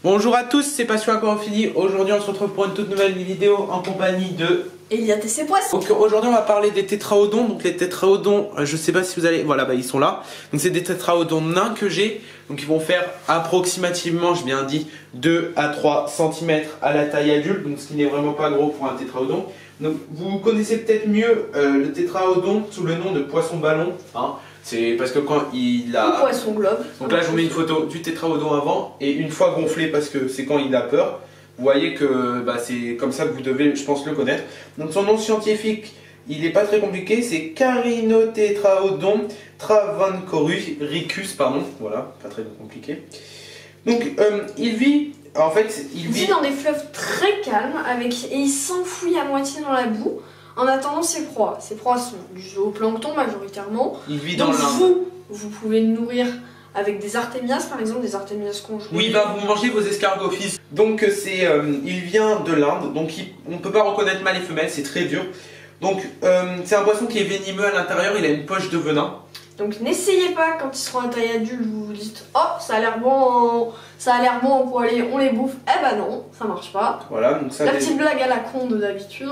Bonjour à tous, c'est Passion Aquarophilie. Aujourd'hui on se retrouve pour une toute nouvelle vidéo en compagnie de Eliott et ses poissons. Donc aujourd'hui on va parler des tétraodons. Donc les tétraodons, je sais pas si vous allez... Voilà, ils sont là. Donc c'est des tétraodons nains que j'ai. Donc ils vont faire approximativement, je bien dit, 2 à 3 cm à la taille adulte. Donc ce qui n'est vraiment pas gros pour un tétraodon. Donc vous connaissez peut-être mieux le tétraodon sous le nom de poisson ballon, hein. C'est parce que quand il a... Ou poisson globe. Donc là je vous mets une photo du tétraodon avant et une fois gonflé parce que c'est quand il a peur. Vous voyez que c'est comme ça que vous devez, je pense, le connaître. Donc son nom scientifique, il n'est pas très compliqué, c'est Carinotétraodon travancoricus, pardon. Voilà, pas très compliqué. Donc il vit, en fait, il vit dans des fleuves très calmes et il s'enfouit à moitié dans la boue. En attendant ses proies. Ses proies sont du zooplancton majoritairement. Il vit dans l'Inde. Vous pouvez le nourrir avec des artémias, par exemple, des artémias congelées. Oui, il va vous manger vos escargots fils. Donc il vient de l'Inde, donc on ne peut pas reconnaître mâle et femelle, c'est très dur. Donc c'est un poisson qui est venimeux à l'intérieur, il a une poche de venin. Donc n'essayez pas quand ils seront à taille adulte, vous vous dites oh ça a l'air bon, on peut aller, on les bouffe. Eh ben non, ça marche pas. Voilà, donc ça. La petite blague à la con de d'habitude.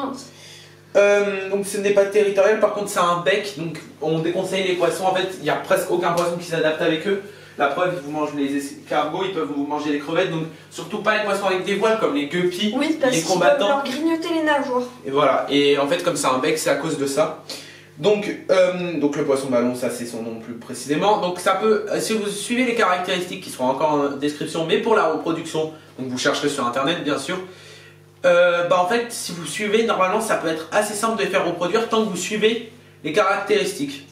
Donc ce n'est pas territorial, par contre ça a un bec, donc on déconseille les poissons. En fait il n'y a presque aucun poisson qui s'adapte avec eux. La preuve, ils vous mangent les escargots, ils peuvent vous manger les crevettes, donc surtout pas les poissons avec des voiles comme les guppies, oui, parce les combattants. Peuvent leur grignoter les nageoires. Et voilà, et en fait comme ça a un bec, c'est à cause de ça. Donc le poisson ballon, ça c'est son nom plus précisément. Donc ça peut, si vous suivez les caractéristiques qui seront encore en description, mais pour la reproduction, donc vous chercherez sur internet bien sûr. En fait si vous suivez, normalement ça peut être assez simple de les faire reproduire tant que vous suivez les caractéristiques.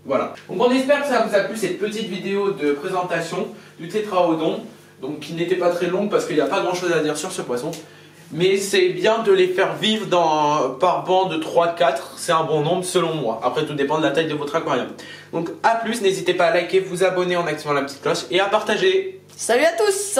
Voilà. Donc on espère que ça vous a plu cette petite vidéo de présentation du tétraodon. Donc qui n'était pas très longue parce qu'il n'y a pas grand chose à dire sur ce poisson. Mais c'est bien de les faire vivre par banc de 3-4, c'est un bon nombre selon moi. Après tout dépend de la taille de votre aquarium. Donc à plus, n'hésitez pas à liker, vous abonner en activant la petite cloche et à partager. Salut à tous!